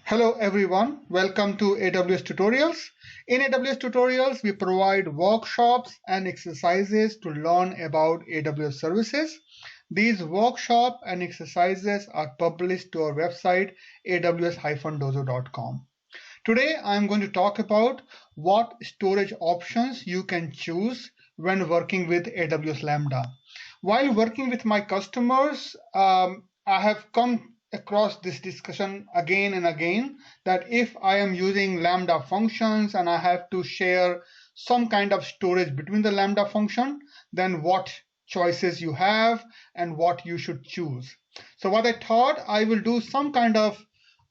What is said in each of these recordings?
Hello everyone, welcome to AWS Tutorials. In AWS Tutorials, we provide workshops and exercises to learn about AWS services. These workshops and exercises are published to our website aws-dojo.com. Today, I'm going to talk about what storage options you can choose when working with AWS Lambda. While working with my customers, I have come across this discussion again and again that if I am using Lambda functions and I have to share some kind of storage between the Lambda function, then what choices you have and what you should choose. So what I thought, I will do some kind of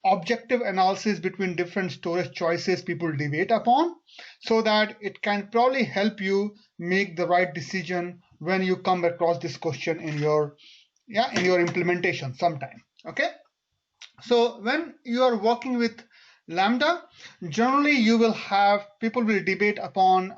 objective analysis between different storage choices people debate upon so that it can probably help you make the right decision when you come across this question in your implementation sometime. Okay, so when you are working with Lambda, generally you will have people will debate upon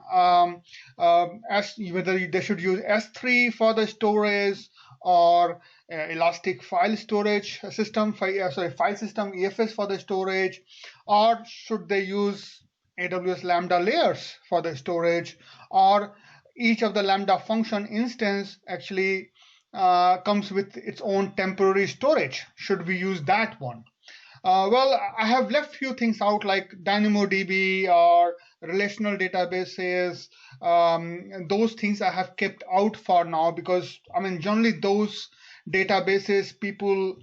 whether they should use S3 for the storage or elastic file storage system, file system EFS for the storage, or should they use AWS Lambda layers for the storage, or each of the Lambda function instance actually comes with its own temporary storage. Should we use that one? Well, I have left few things out like DynamoDB or relational databases. Those things I have kept out for now because generally those databases people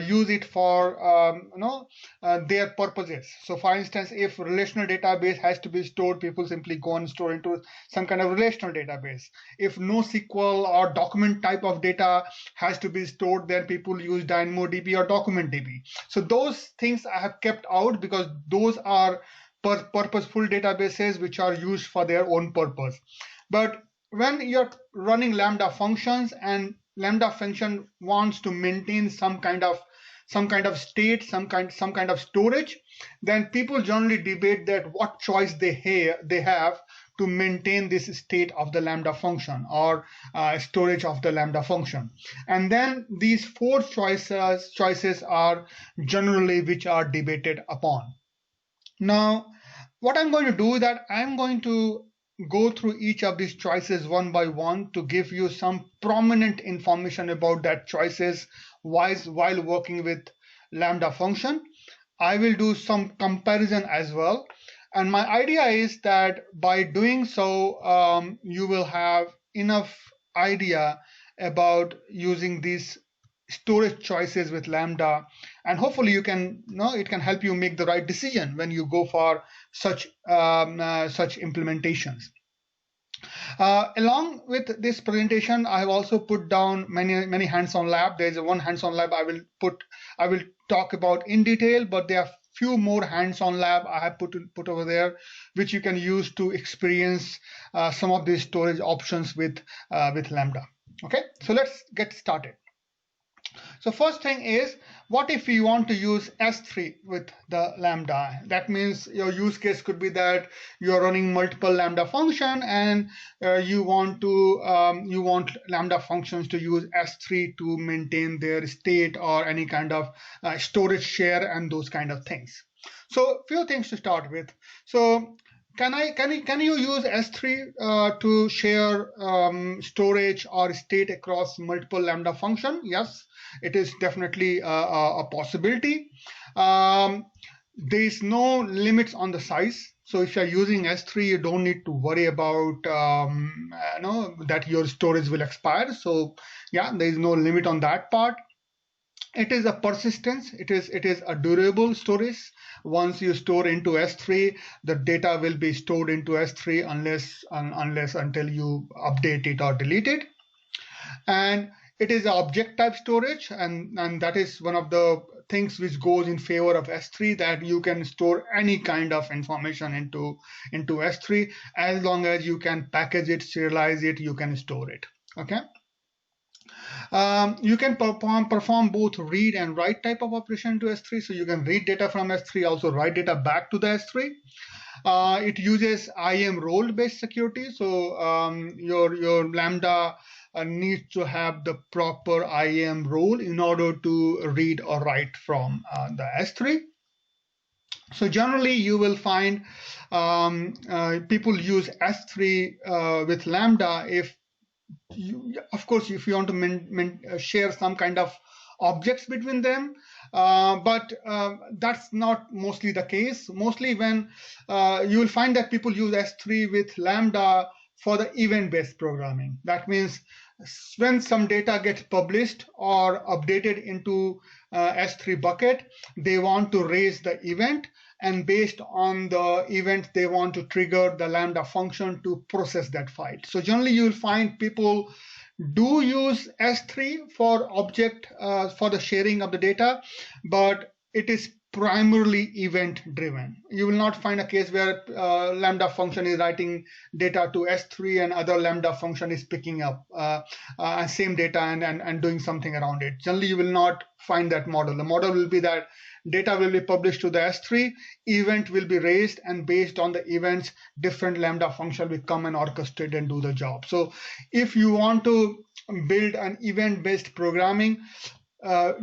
use it for their purposes. So for instance, if relational database has to be stored, people simply go and store into some kind of relational database. If NoSQL or document type of data has to be stored, then people use DynamoDB or DocumentDB. So those things I have kept out because those are purposeful databases which are used for their own purpose. But when you're running Lambda functions and Lambda function wants to maintain some kind of state, some kind of storage, then people generally debate that what choice they have to maintain this state of the Lambda function or storage of the Lambda function. And then these four choices are generally which are debated upon. Now, what I'm going to do is that I'm going to go through each of these choices one by one to give you some prominent information about that choices while working with Lambda function. I will do some comparison as well. And my idea is that by doing so, you will have enough idea about using these storage choices with Lambda, and hopefully it can help you make the right decision when you go for such implementations. Along with this presentation, I have also put down many hands-on lab. There is one hands-on lab I will talk about in detail, but there are few more hands-on lab I have put over there, which you can use to experience some of these storage options with Lambda. Okay, so let's get started. So first thing is, what if you want to use S3 with the Lambda? That means your use case could be that you're running multiple Lambda function and you want Lambda functions to use S3 to maintain their state or any kind of storage share and those kind of things. So few things to start with. So can you use S3 to share storage or state across multiple Lambda function? Yes, it is definitely a possibility. There is no limits on the size. So if you're using S3, you don't need to worry about that your storage will expire. So yeah, there is no limit on that part. It is a persistence. It is a durable storage. Once you store into S3, the data will be stored into S3 unless until you update it or delete it. And it is an object type storage, and that is one of the things which goes in favor of S3, that you can store any kind of information into S3 as long as you can package it, serialize it, you can store it. Okay. You can perform both read and write type of operation to S3. So you can read data from S3, also write data back to the S3. It uses IAM role-based security. So your Lambda needs to have the proper IAM role in order to read or write from the S3. So generally, you will find people use S3 with Lambda if of course, if you want to share some kind of objects between them, but that's not mostly the case. Mostly when you will find that people use S3 with Lambda for the event-based programming. That means when some data gets published or updated into S3 bucket, they want to raise the event, and based on the event, they want to trigger the Lambda function to process that file. So generally, you will find people do use S3 for object for the sharing of the data, but it is primarily event driven. You will not find a case where Lambda function is writing data to S3 and other Lambda function is picking up same data and doing something around it. Generally, you will not find that model. The model will be that data will be published to the S3, event will be raised, and based on the events, different Lambda function will come and orchestrate and do the job. So if you want to build an event-based programming,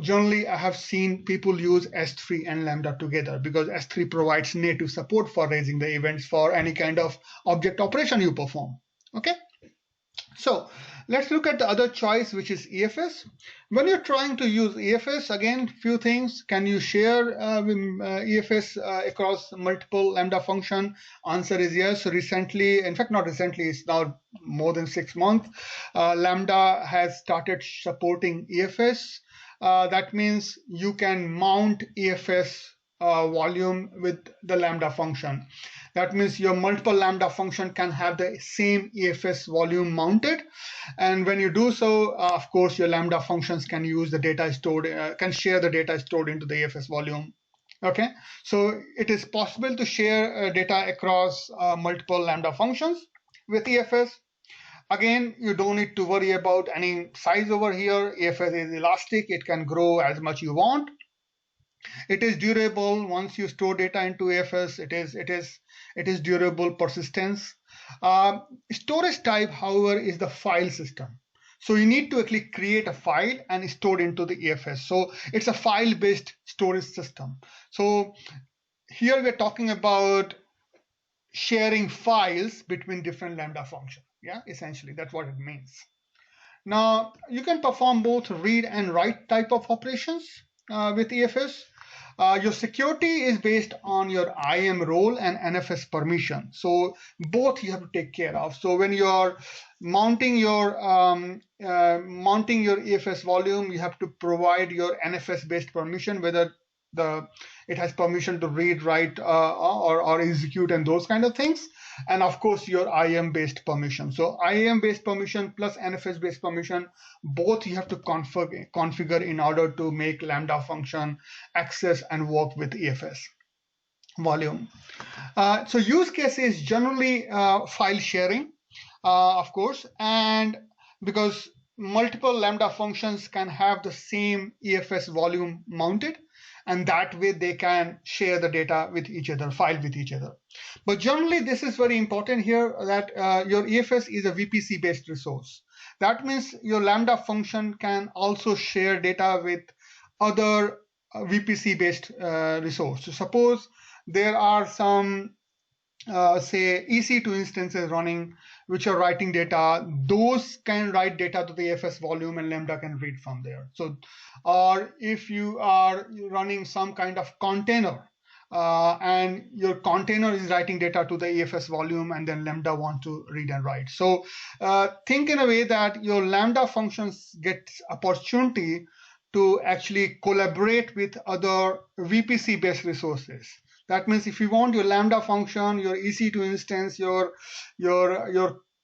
generally, I have seen people use S3 and Lambda together because S3 provides native support for raising the events for any kind of object operation you perform. Okay, so let's look at the other choice, which is EFS. When you're trying to use EFS, again, few things. Can you share EFS across multiple Lambda function? Answer is yes. Recently, in fact, not recently, it's now more than 6 months, Lambda has started supporting EFS. That means you can mount EFS volume with the Lambda function. That means your multiple Lambda function can have the same EFS volume mounted. And when you do so, of course, your Lambda functions can use the data stored, can share the data stored into the EFS volume. Okay, so it is possible to share data across multiple Lambda functions with EFS. Again, you don't need to worry about any size over here. EFS is elastic. It can grow as much you want. It is durable. Once you store data into EFS, it is durable persistence. Storage type, however, is the file system. So you need to actually create a file and store it into the EFS. So it's a file-based storage system. So here we're talking about sharing files between different Lambda functions. Yeah, essentially, that's what it means. Now, you can perform both read and write type of operations with EFS. Your security is based on your IAM role and NFS permission. So both you have to take care of. So when you are mounting your EFS volume, you have to provide your NFS based permission, whether it has permission to read, write, or execute, and those kind of things. And of course, your IAM based permission. So IAM based permission plus NFS based permission, both you have to configure in order to make Lambda function access and work with EFS volume. So use case is generally file sharing, of course, and because multiple Lambda functions can have the same EFS volume mounted, and that way they can share the data with each other, file with each other. But generally, this is very important here that your EFS is a VPC based resource. That means your Lambda function can also share data with other VPC based resource. So suppose there are some say EC2 instances running which are writing data, those can write data to the EFS volume and Lambda can read from there. So, or if you are running some kind of container and your container is writing data to the EFS volume and then Lambda want to read and write. So think in a way that your Lambda functions get opportunity to actually collaborate with other VPC based resources. That means if you want your Lambda function, your EC2 instance, your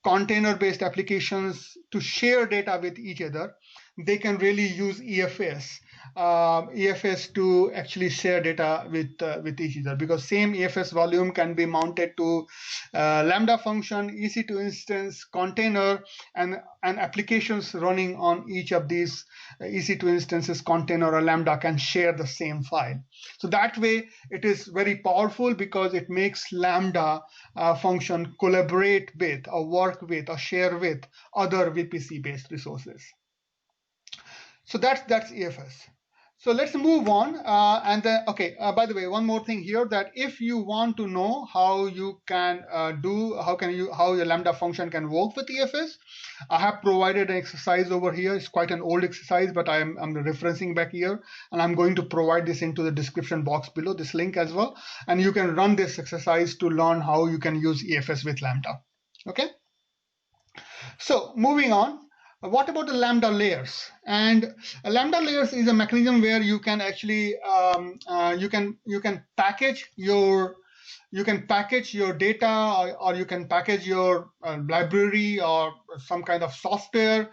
container-based applications to share data with each other, they can really use EFS to actually share data with each other, because same EFS volume can be mounted to Lambda function, EC2 instance, container, and applications running on each of these EC2 instances, container, or Lambda can share the same file. So that way it is very powerful because it makes Lambda function collaborate with or work with or share with other VPC based resources. So that's EFS. So let's move on. And then, okay, by the way, one more thing here, that if you want to know how you can how your Lambda function can work with EFS, I have provided an exercise over here. It's quite an old exercise, but I'm referencing back here, and I'm going to provide this into the description box below, this link as well. And you can run this exercise to learn how you can use EFS with Lambda. Okay. So moving on, what about the Lambda layers? And Lambda layers is a mechanism where you can actually you can package your data, or you can package your library or some kind of software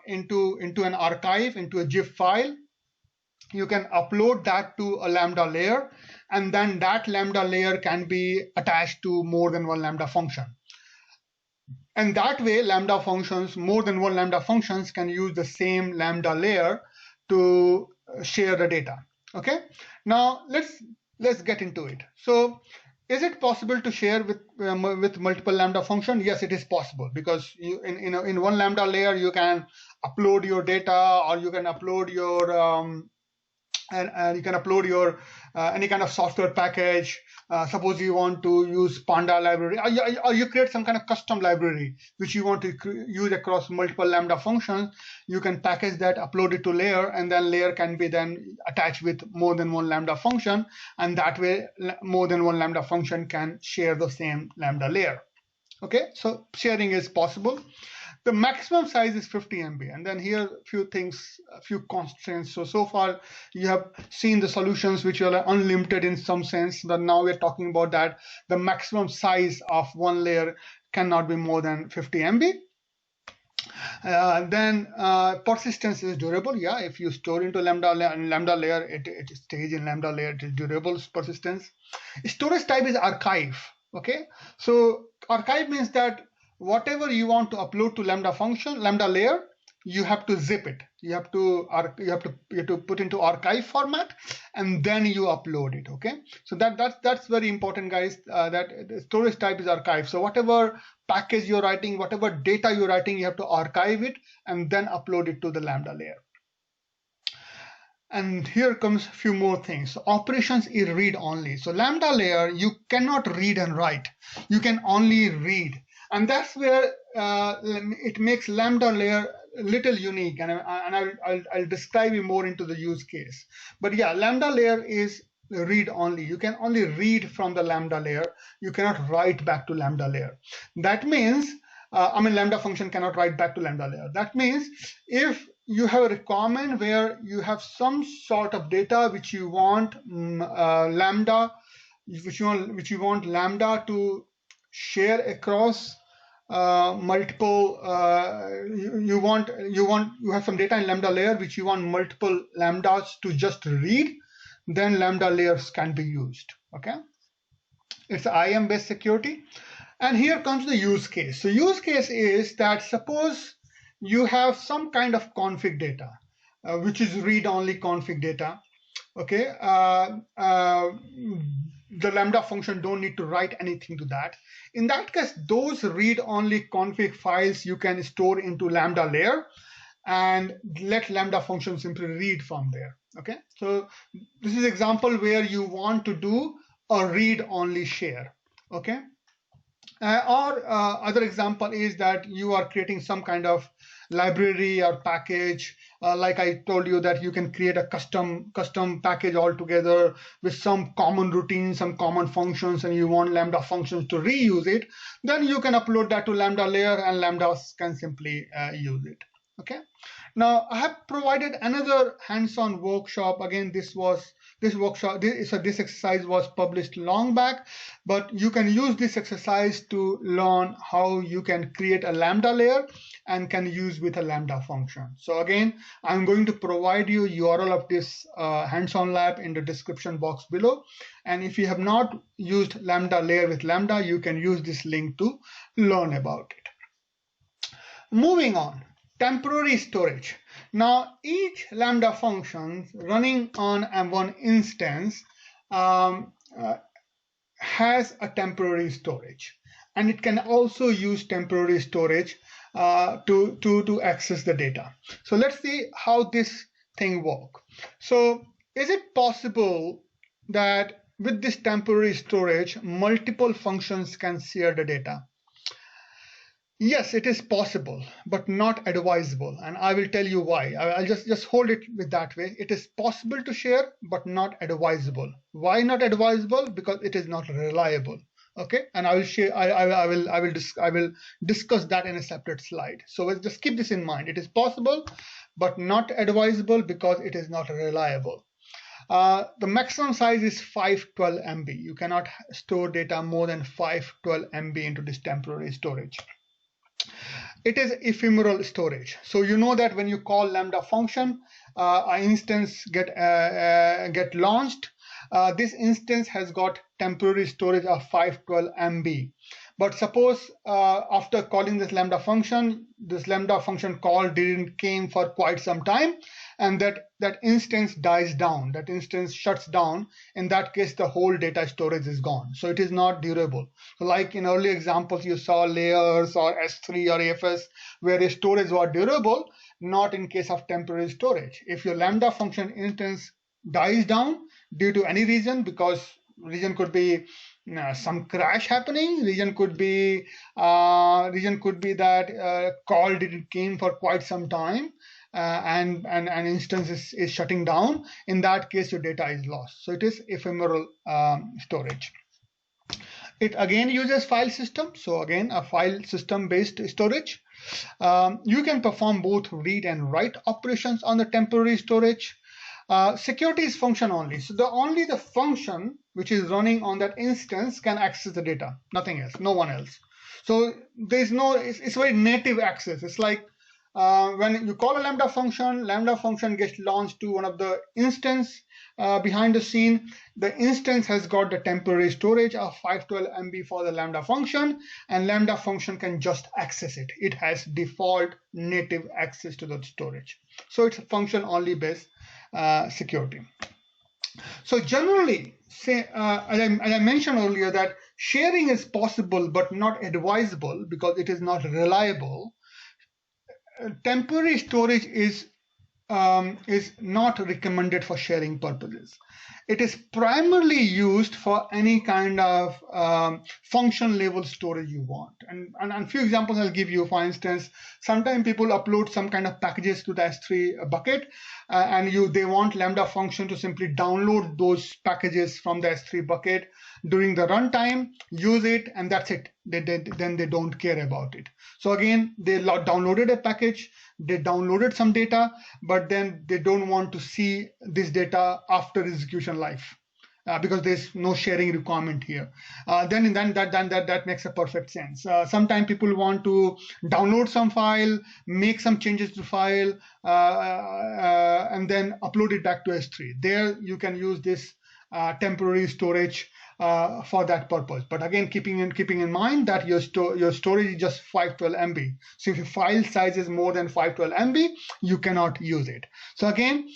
into an archive, into a GIF file. You can upload that to a Lambda layer, and then that Lambda layer can be attached to more than one Lambda function. And that way, Lambda functions, more than one Lambda functions, can use the same Lambda layer to share the data. Okay. Now let's get into it. So, is it possible to share with multiple Lambda functions? Yes, it is possible, because in one Lambda layer you can upload your data, or you can upload your and you can upload your any kind of software package. Suppose you want to use Panda library, or you create some kind of custom library which you want to use across multiple Lambda functions. You can package that, upload it to layer, and then layer can be then attached with more than one Lambda function, and that way more than one Lambda function can share the same Lambda layer. Okay, so sharing is possible. The maximum size is 50 MB, and then here a few constraints. So far you have seen the solutions which are unlimited in some sense, but now we're talking about that the maximum size of one layer cannot be more than 50 MB. Then persistence is durable. Yeah, if you store into Lambda layer, it stays in Lambda layer. It is durable persistence. Storage type is archive. Okay, so archive means that whatever you want to upload to Lambda layer, you have to zip it. You have to put into archive format, and then you upload it. Okay, so that's very important, guys. That the storage type is archive. So whatever package you're writing, whatever data you're writing, you have to archive it and then upload it to the Lambda layer. And here comes a few more things. So operations is read only. So Lambda layer, you cannot read and write. You can only read. And that's where it makes Lambda layer a little unique, and I'll describe you more into the use case. But yeah, Lambda layer is read only. You can only read from the Lambda layer. You cannot write back to Lambda layer. That means, Lambda function cannot write back to Lambda layer. That means if you have a requirement where you have some sort of data which you want Lambda to share across multiple you have some data in Lambda layer which you want multiple Lambdas to just read, then Lambda layers can be used. Okay, it's IAM based security. And here comes the use case. So use case is that suppose you have some kind of config data which is read only config data. Okay, the Lambda function don't need to write anything to that. In that case, those read-only config files you can store into Lambda layer and let Lambda function simply read from there. Okay, so this is example where you want to do a read-only share. Okay, or other example is that you are creating some kind of library or package. Like I told you that you can create a custom package altogether with some common routines, some common functions, and you want Lambda functions to reuse it, then you can upload that to Lambda layer and Lambdas can simply use it. Okay. Now I have provided another hands-on workshop. Again, this exercise was published long back, but you can use this exercise to learn how you can create a Lambda layer and can use with a Lambda function. So again, I'm going to provide you URL of this hands-on lab in the description box below. And if you have not used Lambda layer with Lambda, you can use this link to learn about it. Moving on. Temporary storage. Now, each Lambda function running on one instance has a temporary storage, and it can also use temporary storage to access the data. So let's see how this thing work? So is it possible that with this temporary storage, multiple functions can share the data? Yes, it is possible, but not advisable. And I will tell you why. I'll just hold it with that way. It is possible to share, but not advisable. Why not advisable? Because it is not reliable. Okay, and I will share. I will discuss that in a separate slide. So let's just keep this in mind. It is possible, but not advisable because it is not reliable. The maximum size is 512 MB. You cannot store data more than 512 MB into this temporary storage. It is ephemeral storage. So you know that when you call Lambda function, an instance get launched. This instance has got temporary storage of 512 MB. But suppose after calling this Lambda function call didn't came for quite some time, and that instance dies down, that instance shuts down. In that case, the whole data storage is gone. So it is not durable. So like in early examples, you saw layers or S3 or AFS where the storage was durable, not in case of temporary storage. If your Lambda function instance dies down due to any reason, because reason could be some crash happening, reason could be that call didn't came for quite some time, and an instance is shutting down. In that case, your data is lost. So it is ephemeral storage. It again uses file system. So again, a file system based storage. You can perform both read and write operations on the temporary storage. Security is function only. So only the function which is running on that instance can access the data, nothing else, no one else. So there's no, it's very native access. It's like when you call a Lambda function gets launched to one of the instance behind the scene. The instance has got the temporary storage of 512 MB for the Lambda function, and Lambda function can just access it. It has default native access to the storage. So it's a function only based security. So generally, say, as I mentioned earlier, that sharing is possible but not advisable because it is not reliable. Temporary storage is not recommended for sharing purposes. It is primarily used for any kind of function level storage you want. And a few examples I'll give you. For instance, sometimes people upload some kind of packages to the S3 bucket, and they want Lambda function to simply download those packages from the S3 bucket during the runtime, use it, and that's it. Then they don't care about it. So again, they downloaded a package, they downloaded some data, but then they don't want to see this data after execution life because there's no sharing requirement here. Then that makes a perfect sense. Sometimes people want to download some file, make some changes to file, and then upload it back to S3. There you can use this temporary storage for that purpose. But again, keeping in mind that your storage is just 512 MB. So if your file size is more than 512 MB, you cannot use it. So again,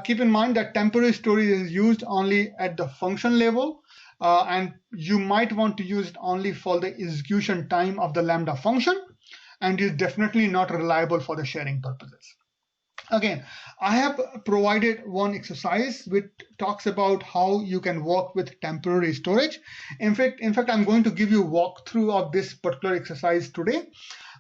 keep in mind that temporary storage is used only at the function level, and you might want to use it only for the execution time of the Lambda function, and is definitely not reliable for the sharing purposes. Again, I have provided one exercise which talks about how you can work with temporary storage. In fact, I'm going to give you a walkthrough of this particular exercise today.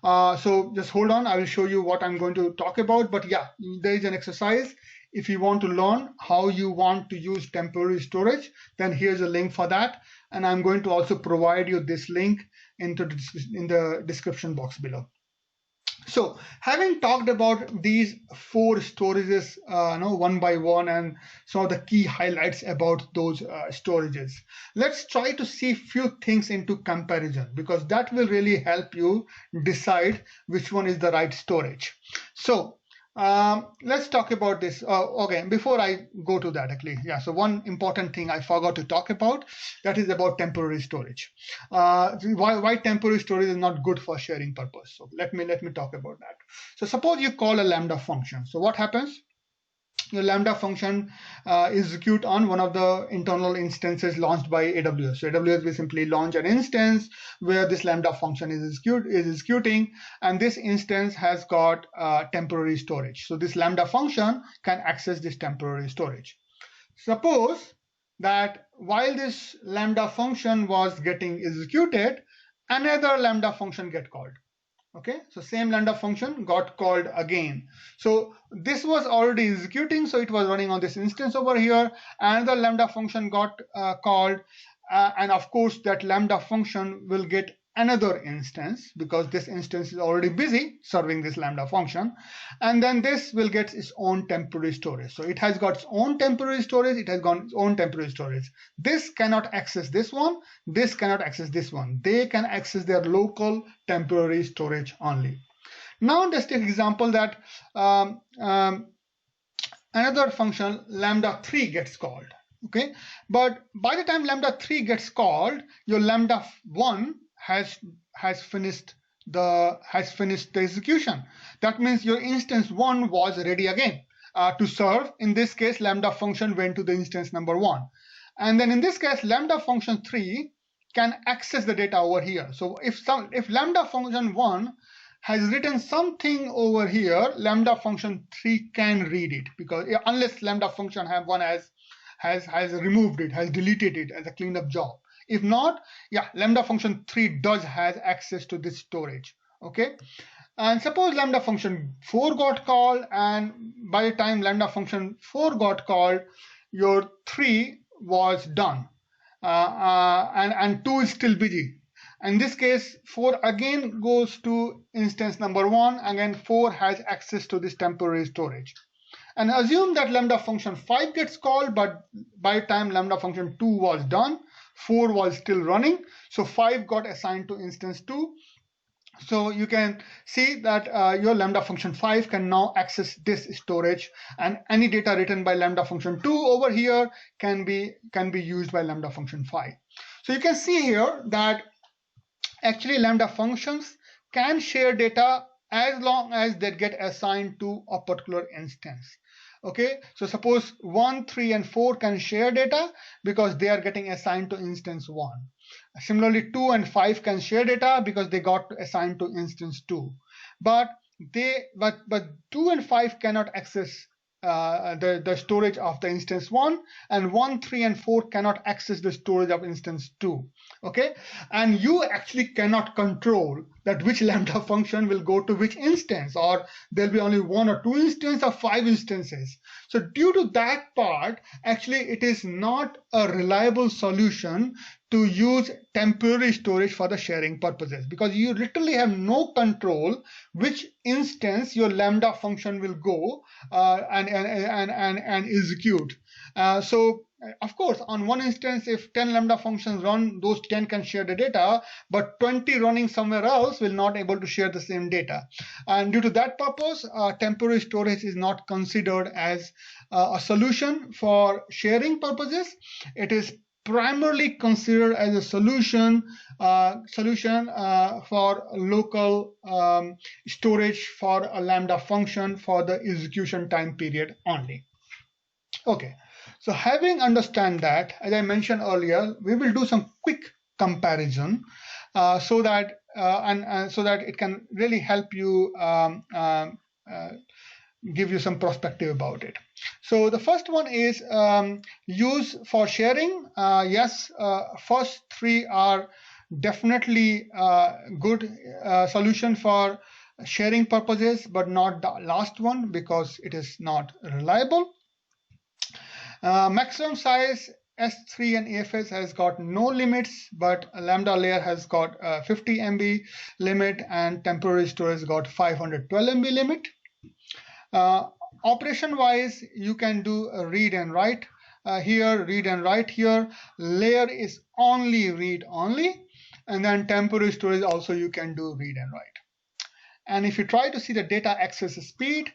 So just hold on, I will show you what I'm going to talk about. But yeah, there is an exercise. If you want to learn how you want to use temporary storage, then here's a link for that. And I'm going to also provide you this link in the description box below. So having talked about these 4 storages one by one and some of the key highlights about those storages, let's try to see few things into comparison, because that will really help you decide which one is the right storage. So let's talk about this. Okay, before I go to that, actually, yeah. So one important thing I forgot to talk about, that is about temporary storage. Why temporary storage is not good for sharing purpose. So let me talk about that. So suppose you call a Lambda function. So what happens? your Lambda function execute on one of the internal instances launched by AWS. So AWS will simply launch an instance where this Lambda function is executing, and this instance has got temporary storage. So this Lambda function can access this temporary storage. Suppose that while this Lambda function was getting executed, another Lambda function get called. Okay, so same Lambda function got called again. So this was already executing, so it was running on this instance over here. Another Lambda function got called, and of course that Lambda function will get another instance because this instance is already busy serving this Lambda function, and then this will get its own temporary storage. So it has got its own temporary storage, it has got its own temporary storage. This cannot access this one, this cannot access this one. They can access their local temporary storage only. Now let's take example that another function Lambda 3 gets called. Okay, but by the time Lambda 3 gets called, your Lambda 1 has finished the execution. That means your instance 1 was ready again to serve. In this case, Lambda function went to the instance number 1, and then in this case, Lambda function 3 can access the data over here. So if Lambda function 1 has written something over here, Lambda function 3 can read it, because unless Lambda function 1 has removed it, has deleted it as a cleanup job. If not, yeah, Lambda function 3 does has access to this storage. Okay, and suppose Lambda function 4 got called, and by the time Lambda function 4 got called, your 3 was done, and 2 is still busy. In this case, 4 again goes to instance number 1. Again, 4 has access to this temporary storage. And assume that Lambda function 5 gets called, but by the time Lambda function 2 was done, 4 was still running. So 5 got assigned to instance 2. So you can see that your Lambda function 5 can now access this storage, and any data written by Lambda function 2 over here can be used by Lambda function 5. So you can see here that actually Lambda functions can share data as long as they get assigned to a particular instance. Okay, so suppose 1, 3, and 4 can share data because they are getting assigned to instance 1. Similarly, 2 and 5 can share data because they got assigned to instance 2. But 2 and 5 cannot access the storage of the instance 1, and 1, 3, and 4 cannot access the storage of instance 2. Okay, and you actually cannot control that which Lambda function will go to which instance, or there'll be only 1 or 2 instances or 5 instances. So due to that part, actually it is not a reliable solution to use temporary storage for the sharing purposes, because you literally have no control which instance your Lambda function will go and execute. So of course, on one instance, if 10 Lambda functions run, those 10 can share the data, but 20 running somewhere else will not able to share the same data. And due to that purpose, temporary storage is not considered as a solution for sharing purposes. It is primarily considered as a solution for local storage for a Lambda function for the execution time period only. Okay, so having understand that, as I mentioned earlier, we will do some quick comparison so that it can really help you give you some perspective about it. So the first one is use for sharing. Yes, first 3 are definitely good solution for sharing purposes, but not the last one because it is not reliable. Maximum size S3 and AFS has got no limits, but Lambda layer has got 50 MB limit, and temporary storage got 512 MB limit. Operation wise, you can do a read and write here, read and write here. Layer is only read only, and then temporary storage also you can do read and write. And if you try to see the data access speed,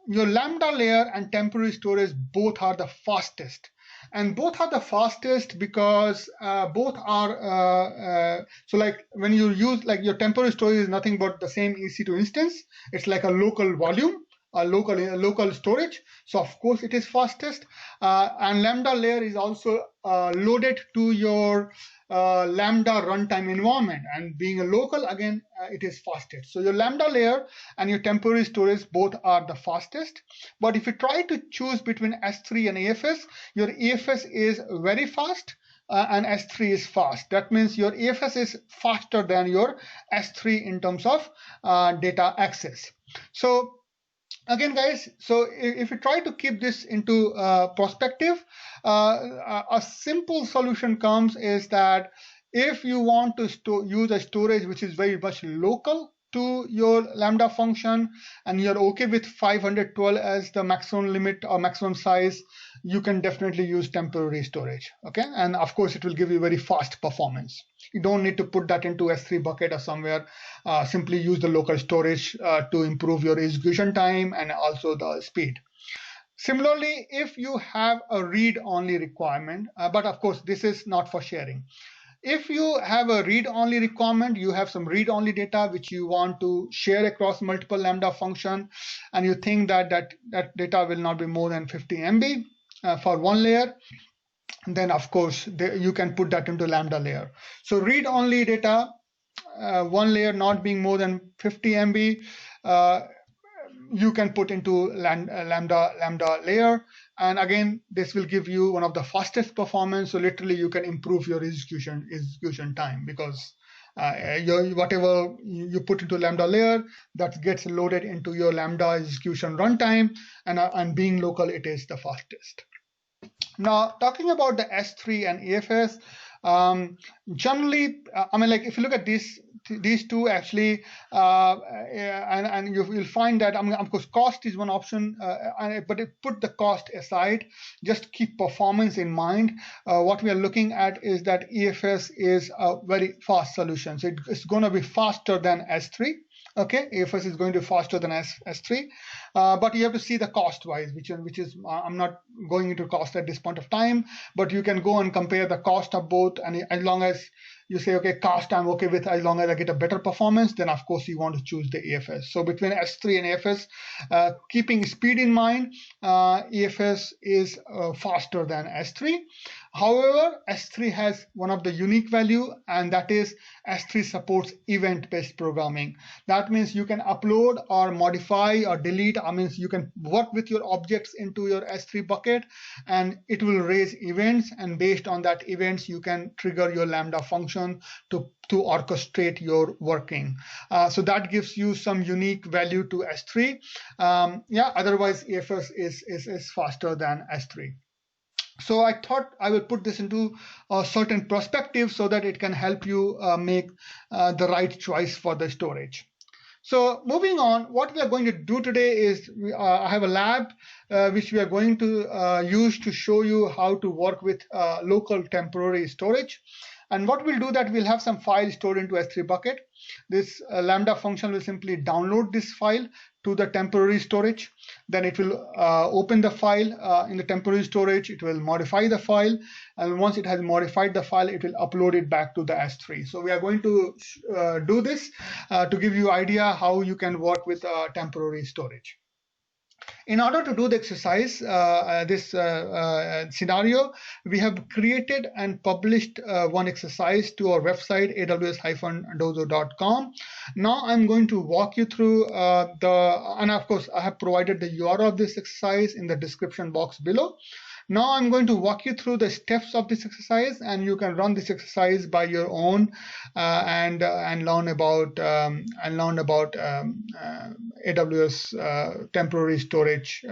your Lambda layer and temporary storage both are the fastest. And both are the fastest because both are, so like when you use, like your temporary storage is nothing but the same EC2 instance. It's like a local volume. local storage. So of course it is fastest. And Lambda layer is also loaded to your Lambda runtime environment, and being a local, again, it is fastest. So your Lambda layer and your temporary storage both are the fastest. But if you try to choose between S3 and AFS, your AFS is very fast, and S3 is fast. That means your AFS is faster than your S3 in terms of data access. So again, guys, so if you try to keep this into perspective, a simple solution comes is that if you want to use a storage which is very much local to your Lambda function, and you're okay with 512 as the maximum limit or maximum size, you can definitely use temporary storage. Okay, and of course it will give you very fast performance. You don't need to put that into S3 bucket or somewhere. Simply use the local storage to improve your execution time and also the speed. Similarly, if you have a read-only requirement, but of course this is not for sharing. If you have a read-only requirement, you have some read-only data which you want to share across multiple Lambda function, and you think that that data will not be more than 50 MB for one layer, then of course you can put that into Lambda layer. So read-only data, one layer not being more than 50 MB, you can put into Lambda layer, and again this will give you one of the fastest performance. So literally you can improve your execution time, because whatever you put into Lambda layer, that gets loaded into your Lambda execution runtime, and being local, it is the fastest. Now, talking about the S3 and AFS, generally, I mean, like if you look at these two actually, and you'll find that, I mean, of course, cost is one option, but put the cost aside, just keep performance in mind. What we are looking at is that AFS is a very fast solution. So it's going to be faster than S3. Okay, AFS is going to be faster than S3, but you have to see the cost wise, which is I'm not going into cost at this point of time, but you can go and compare the cost of both, and as long as you say, okay, cost I'm okay with, as long as I get a better performance, then of course you want to choose the AFS. So between S3 and AFS, keeping speed in mind, AFS is faster than S3. However, S3 has one of the unique value, and that is S3 supports event-based programming. That means you can upload or modify or delete. I mean, you can work with your objects into your S3 bucket, and it will raise events, and based on that events, you can trigger your Lambda function to orchestrate your working. So that gives you some unique value to S3. Otherwise AFS is faster than S3. So I thought I will put this into a certain perspective so that it can help you make the right choice for the storage. So moving on, what we are going to do today is I have a lab which we are going to use to show you how to work with local temporary storage. And what we'll do that we'll have some files stored into S3 bucket. This Lambda function will simply download this file to the temporary storage. Then it will open the file in the temporary storage. It will modify the file. And once it has modified the file, it will upload it back to the S3. So we are going to do this to give you idea how you can work with temporary storage. In order to do the exercise, this scenario, we have created and published one exercise to our website, aws-dozo.com. Now I'm going to walk you through and of course, I have provided the URL of this exercise in the description box below. Now I'm going to walk you through the steps of this exercise, and you can run this exercise by your own and learn about AWS temporary storage.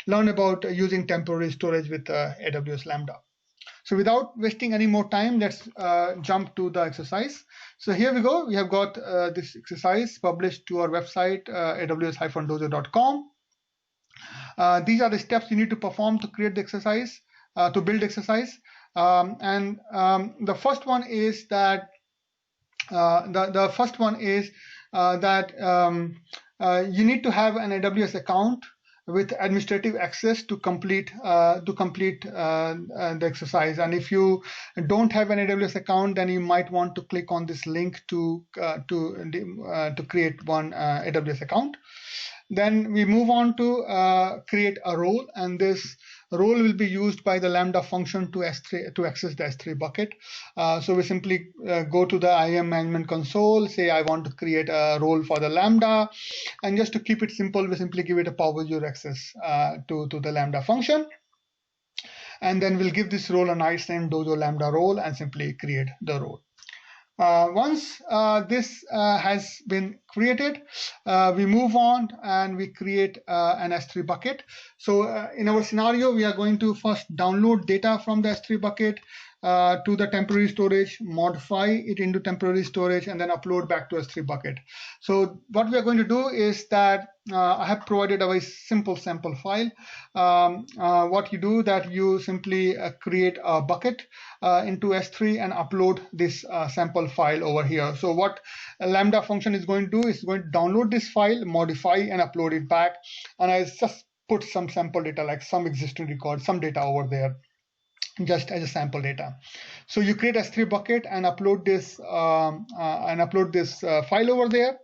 Learn about using temporary storage with AWS Lambda. So without wasting any more time, let's jump to the exercise. So here we go. We have got this exercise published to our website, aws-dozo.com. These are the steps you need to perform to create the exercise, to build exercise. The first one is that you need to have an AWS account with administrative access to complete the exercise. And if you don't have an AWS account, then you might want to click on this link to create one AWS account. Then we move on to create a role, and this role will be used by the Lambda function to S3 to access the S3 bucket. So we simply go to the IAM management console, say I want to create a role for the Lambda, and just to keep it simple, we simply give it a power user access to the Lambda function. And then we'll give this role a nice name, Dojo Lambda role, and simply create the role. Once this has been created, we move on and we create an S3 bucket. So in our scenario, we are going to first download data from the S3 bucket to the temporary storage, modify it into temporary storage, and then upload back to S3 bucket. So what we are going to do is that I have provided a very simple sample file. What you do that you simply create a bucket into S3 and upload this sample file over here. So what a Lambda function is going to do is going to download this file, modify and upload it back. And I just put some sample data, like some existing record, some data over there, just as a sample data. So you create S3 bucket and upload this file over there.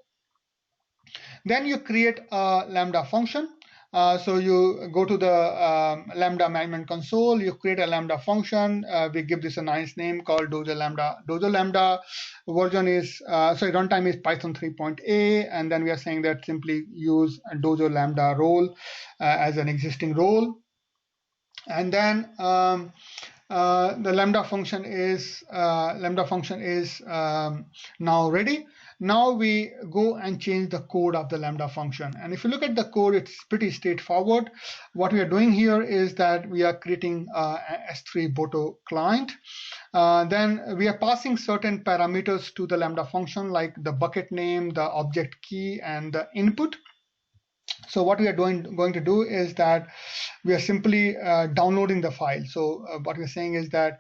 Then you create a Lambda function. So you go to the Lambda management console, you create a Lambda function. We give this a nice name called Dojo Lambda. Dojo Lambda version is, runtime is Python 3.a, and then we are saying that simply use a Dojo Lambda role as an existing role. And then the Lambda function is now ready. Now we go and change the code of the Lambda function. And if you look at the code, it's pretty straightforward. What we are doing here is that we are creating an S3 Boto client. Then we are passing certain parameters to the Lambda function, like the bucket name, the object key, and the input. So what we are going to do is that we are simply downloading the file. So what we're saying is that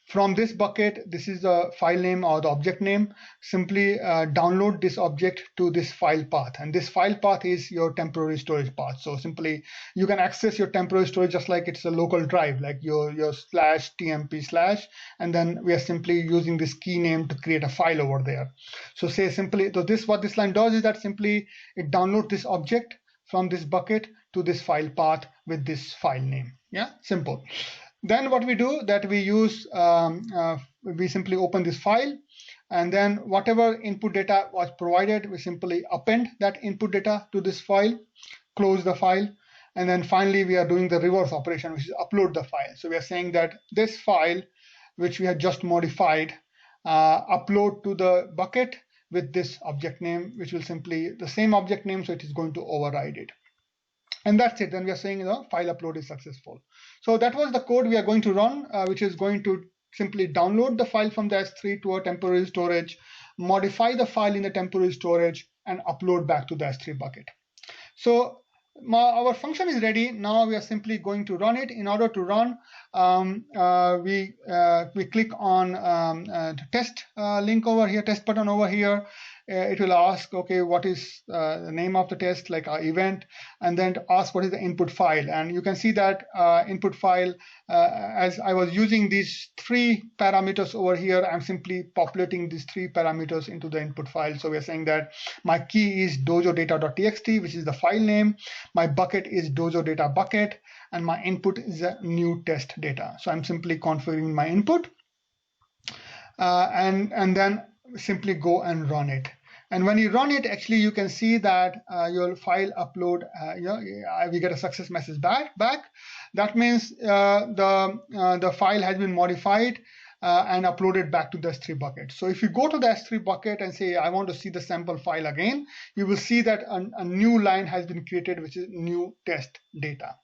from this bucket, this is the file name or the object name. Simply download this object to this file path, and this file path is your temporary storage path. So simply you can access your temporary storage just like it's a local drive, like your /tmp/, and then we are simply using this key name to create a file over there. So say simply, so this what this line does is that simply it downloads this object from this bucket to this file path with this file name. Yeah, simple. Then what we do that we use, we simply open this file, and then whatever input data was provided, we simply append that input data to this file, close the file, and then finally we are doing the reverse operation, which is upload the file. So we are saying that this file, which we had just modified, upload to the bucket with this object name, which will simply the same object name, so it is going to override it. And that's it. Then we are saying the file upload is successful. So that was the code we are going to run, which is going to simply download the file from the S3 to a temporary storage, modify the file in the temporary storage, and upload back to the S3 bucket. So our function is ready. Now we are simply going to run it. In order to run, we click on the test link over here, test button over here. It will ask, okay, what is the name of the test, like our event, and then to ask what is the input file. And you can see that input file, as I was using these 3 parameters over here, I'm simply populating these 3 parameters into the input file. So we're saying that my key is dojo data.txt, which is the file name. My bucket is dojo data bucket, and my input is a new test data. So I'm simply configuring my input, and then simply go and run it. And when you run it, actually, you can see that your file upload, we get a success message back. That means the file has been modified and uploaded back to the S3 bucket. So if you go to the S3 bucket and say, I want to see the sample file again, you will see that a new line has been created, which is new test data.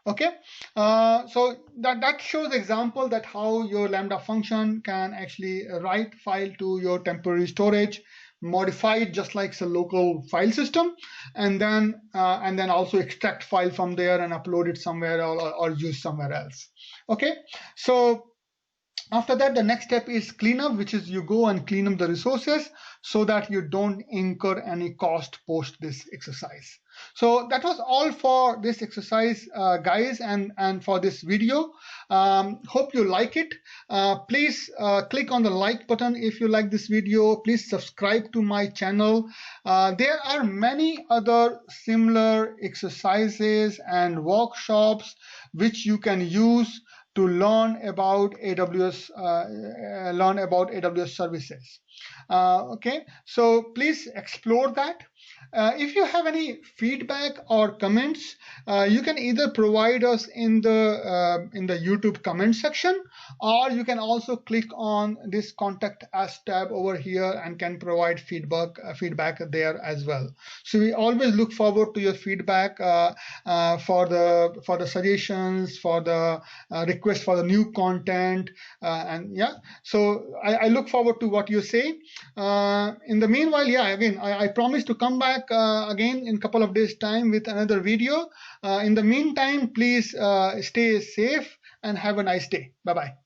Okay, so that shows example that how your Lambda function can actually write file to your temporary storage, modify it just like it's a local file system, and then also extract file from there and upload it somewhere or use somewhere else. Okay, so After that, the next step is cleanup, which is you go and clean up the resources so that you don't incur any cost post this exercise. So that was all for this exercise, guys, and for this video. Hope you like it. Please click on the like button if you like this video. Please subscribe to my channel. There are many other similar exercises and workshops which you can use to learn about AWS services. Okay, so please explore that. If you have any feedback or comments, you can either provide us in the YouTube comment section, or you can also click on this Contact Us tab over here and can provide feedback there as well. So we always look forward to your feedback for the suggestions, for the request for the new content, and yeah. So I look forward to what you say. In the meanwhile, yeah, again, I promise to come back again in a couple of days' time with another video. In the meantime, please stay safe and have a nice day. Bye-bye.